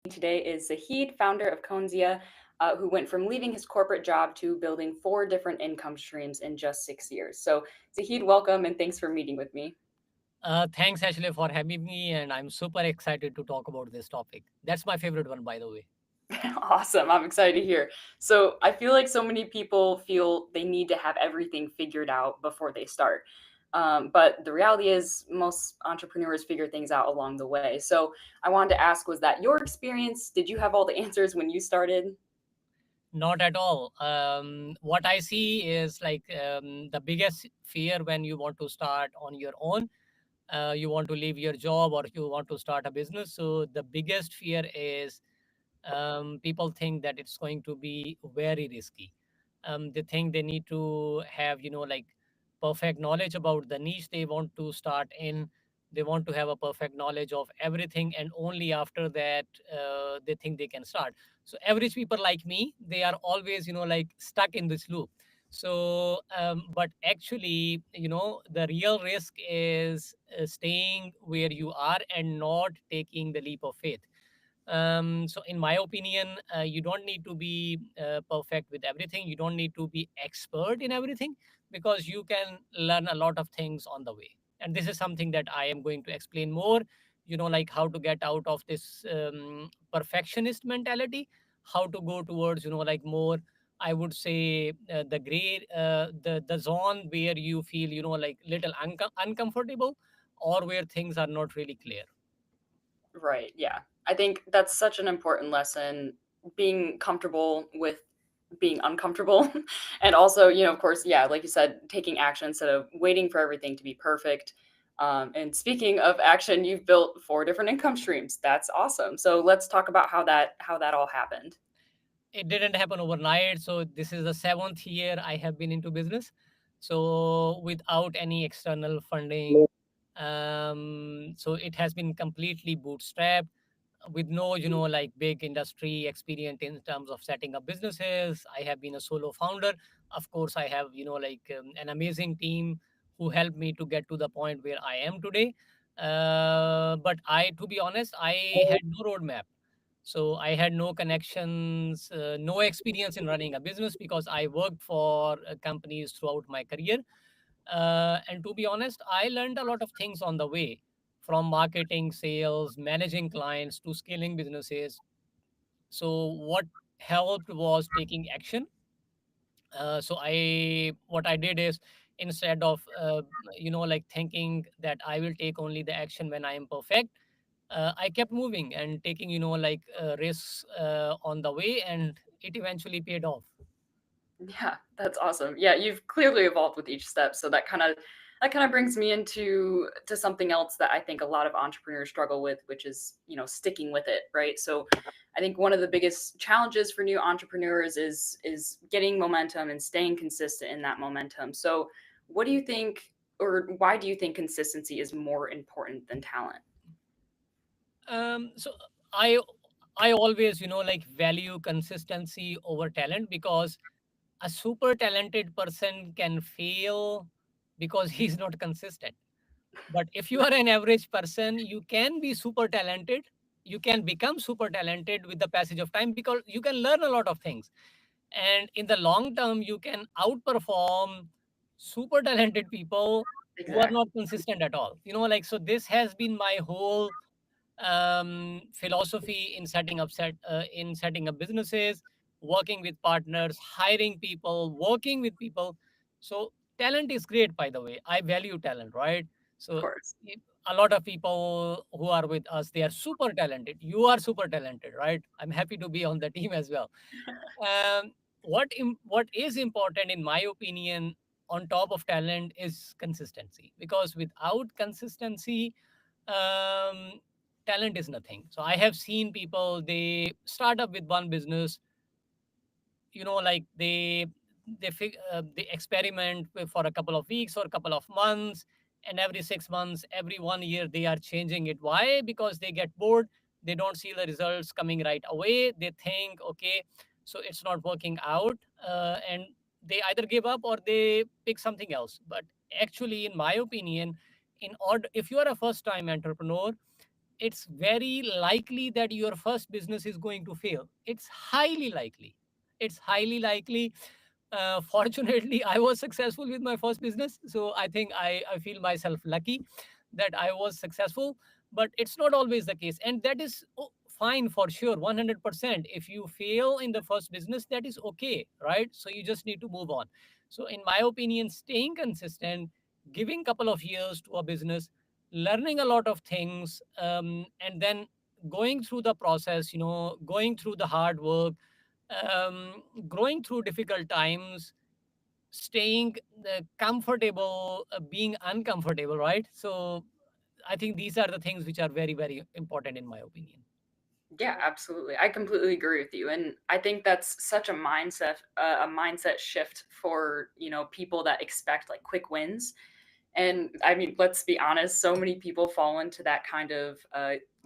today is Zahid, founder of Conzia, who went from leaving his corporate job to building four different income streams in just 6 years. So, Zahid, welcome and thanks for meeting with me. Thanks, Ashley, for having me, and I'm super excited to talk about this topic. That's my favorite one, by the way. Awesome. I'm excited to hear. So, I feel like so many people feel they need to have everything figured out before they start. But the reality is, most entrepreneurs figure things out along the way. So, I wanted to ask, was that your experience? Did you have all the answers when you started? Not at all. What I see is like the biggest fear when you want to start on your own, you want to leave your job or you want to start a business. So, the biggest fear is people think that it's going to be very risky. They think they need to have, like perfect knowledge about the niche they want to start in. They want to have a perfect knowledge of everything, and only after that they think they can start. So average people like me, they are always, like stuck in this loop. So, but actually, the real risk is staying where you are and not taking the leap of faith. So, in my opinion, you don't need to be perfect with everything. You don't need to be expert in everything because you can learn a lot of things on the way. And this is something that I am going to explain more. Like how to get out of this perfectionist mentality, how to go towards, like more. I would say the gray, the zone where you feel, like little uncomfortable, or where things are not really clear. Right. Yeah. I think that's such an important lesson, being comfortable with being uncomfortable. And also, of course, yeah, like you said, taking action instead of waiting for everything to be perfect. And speaking of action, you've built four different income streams. That's awesome. So let's talk about how that all happened. It didn't happen overnight. So this is the seventh year I have been into business. So without any external funding, so it has been completely bootstrapped with no, like big industry experience in terms of setting up businesses. I have been a solo founder. Of course, I have, like an amazing team who helped me to get to the point where I am today. But to be honest, I had no roadmap. So I had no connections, no experience in running a business because I worked for companies throughout my career. And to be honest, I learned a lot of things on the way, from marketing, sales, managing clients to scaling businesses. So what helped was taking action. So what I did is, instead of like thinking that I will take only the action when I am perfect, I kept moving and taking, like risks on the way, and it eventually paid off. Yeah, that's awesome. Yeah, you've clearly evolved with each step. So that kind of brings me into to something else that I think a lot of entrepreneurs struggle with, which is, sticking with it, right? So I think one of the biggest challenges for new entrepreneurs is getting momentum and staying consistent in that momentum. So what do you think, or why do you think consistency is more important than talent? So I I always, like value consistency over talent because a super talented person can fail because he's not consistent. But if you are an average person, you can be super talented. You can become super talented with the passage of time because you can learn a lot of things. And in the long term, you can outperform super talented people who are Exactly. not consistent at all. Like, so this has been my whole philosophy in setting up businesses, working with partners, hiring people, working with people. So talent is great, by the way. I value talent, right? Of So course. a lot of people who are with us, they are super talented. You are super talented, right? I'm happy to be on the team as well. What is important, in my opinion, on top of talent is consistency, because without consistency, um, talent is nothing. So I have seen people, they start up with one business, like they experiment for a couple of weeks or a couple of months, and every 6 months, every 1 year, they are changing it. Why? Because they get bored. They don't see the results coming right away. They think, okay, so it's not working out, and they either give up or they pick something else. But actually, in my opinion, in order, if you are a first time entrepreneur, it's very likely that your first business is going to fail. It's highly likely. It's highly likely. Fortunately, I was successful with my first business. So I think I feel myself lucky that I was successful, but it's not always the case. And that is fine for sure, 100%. If you fail in the first business, that is okay, right? So you just need to move on. So, in my opinion, staying consistent, giving couple of years to a business, learning a lot of things, and then going through the process, going through the hard work, growing through difficult times, staying comfortable, being uncomfortable, right? So I think these are the things which are very, very important in my opinion. Yeah, absolutely. I completely agree with you, and I think that's such a mindset shift for people that expect like quick wins. And I mean, let's be honest, so many people fall into that kind of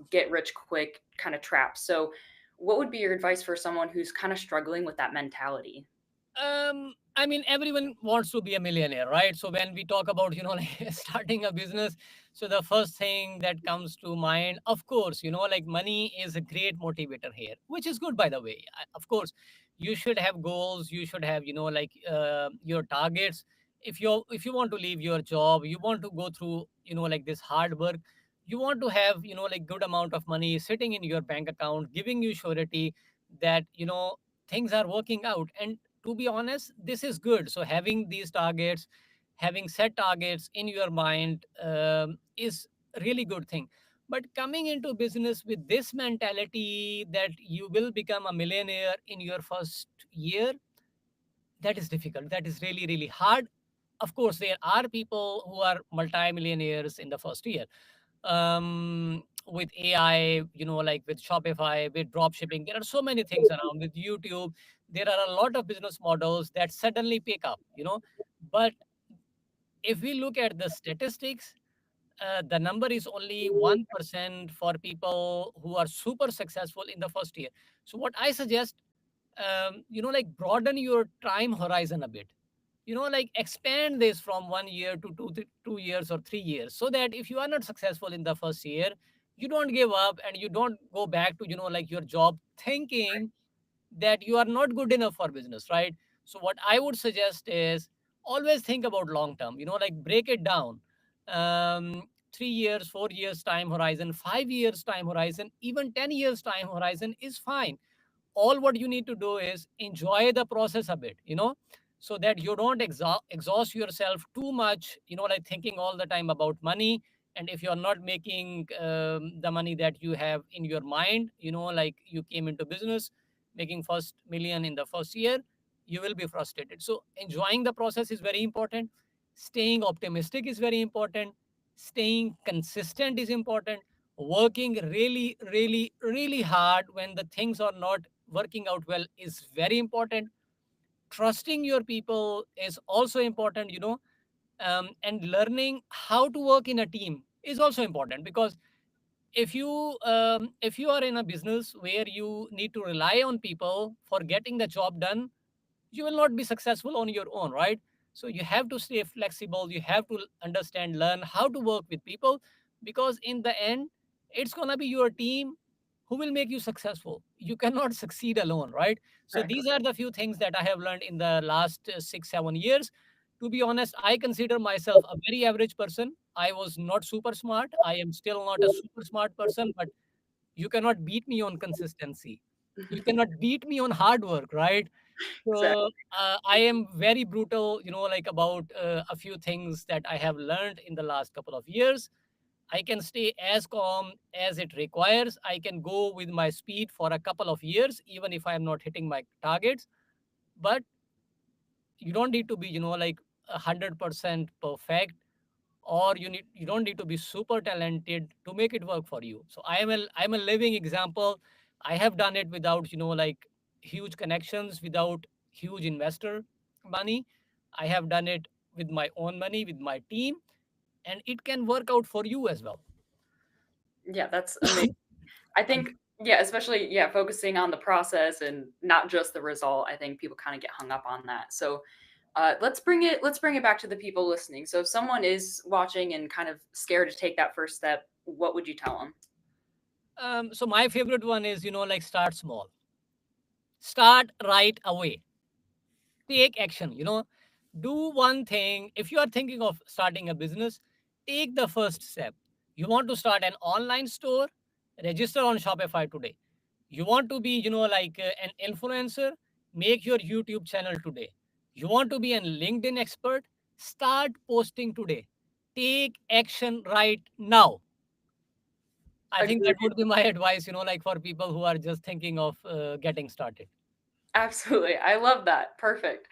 get rich quick kind of trap. So, what would be your advice for someone who's kind of struggling with that mentality? I mean, everyone wants to be a millionaire, right? So when we talk about, like starting a business, so the first thing that comes to mind, of course, like money is a great motivator here, which is good, by the way. Of course, you should have goals. You should have, like your targets. If you want to leave your job, you want to go through, like this hard work. You want to have, like good amount of money sitting in your bank account, giving you surety that things are working out. And to be honest, this is good. So having these targets, having set targets in your mind, is really good thing. But coming into business with this mentality that you will become a millionaire in your first year, that is difficult. That is really, really hard. Of course, there are people who are multimillionaires in the first year, with AI, like with Shopify, with drop shipping. There are so many things around with YouTube. There are a lot of business models that suddenly pick up. But if we look at the statistics, the number is only 1% for people who are super successful in the first year. So what I suggest, like broaden your time horizon a bit. Like expand this from 1 year to 2 years or 3 years, so that if you are not successful in the first year, you don't give up and you don't go back to like your job thinking that you are not good enough for business, right? So what I would suggest is always think about long term, like break it down. 3 years, 4 years time horizon, 5 years time horizon, even 10 years time horizon is fine. All what you need to do is enjoy the process a bit, so that you don't exhaust yourself too much, like thinking all the time about money. And if you're not making the money that you have in your mind, like you came into business making first million in the first year, you will be frustrated. So enjoying the process is very important. Staying optimistic is very important. Staying consistent is important. Working really, really, really hard when the things are not working out well is very important. Trusting your people is also important, and learning how to work in a team is also important, because if you are in a business where you need to rely on people for getting the job done, you will not be successful on your own, right? So you have to stay flexible. You have to understand, learn how to work with people, because in the end, it's going to be your team who will make you successful. You cannot succeed alone, right? So Exactly. these are the few things that I have learned in the last 6 7 years. To be honest, I consider myself a very average person. I was not super smart. I am still not a super smart person, but you cannot beat me on consistency. You cannot beat me on hard work, right? Exactly. So I am very brutal, like about a few things that I have learned in the last couple of years. I can stay as calm as it requires. I can go with my speed for a couple of years, even if I am not hitting my targets. But you don't need to be, like 100% perfect, or you don't need to be super talented to make it work for you. So I'm a living example. I have done it without, like huge connections, without huge investor money. I have done it with my own money, with my team, and it can work out for you as well. Yeah, that's amazing. I think, yeah, especially, yeah, focusing on the process and not just the result. I think people kind of get hung up on that. So, let's bring it back to the people listening. So if someone is watching and kind of scared to take that first step, what would you tell them? So my favorite one is, like start small, start right away, take action. Do one thing. If you are thinking of starting a business, take the first step. You want to start an online store, register on Shopify today. You want to be, an influencer, make your YouTube channel today. You want to be a LinkedIn expert, start posting today. Take action right now. I think that Agreed. would be my advice, for people who are just thinking of getting started. Absolutely. I love that. Perfect.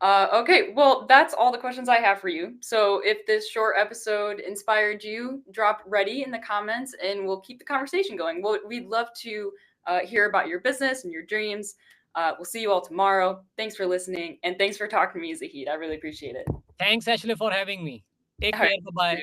Okay, well, that's all the questions I have for you. So if this short episode inspired you, drop ready in the comments and we'll keep the conversation going. We'd love to hear about your business and your dreams. We'll see you all tomorrow. Thanks for listening and thanks for talking to me, Zahid. I really appreciate it. Thanks, Ashley, for having me. Take All right. care. Bye bye.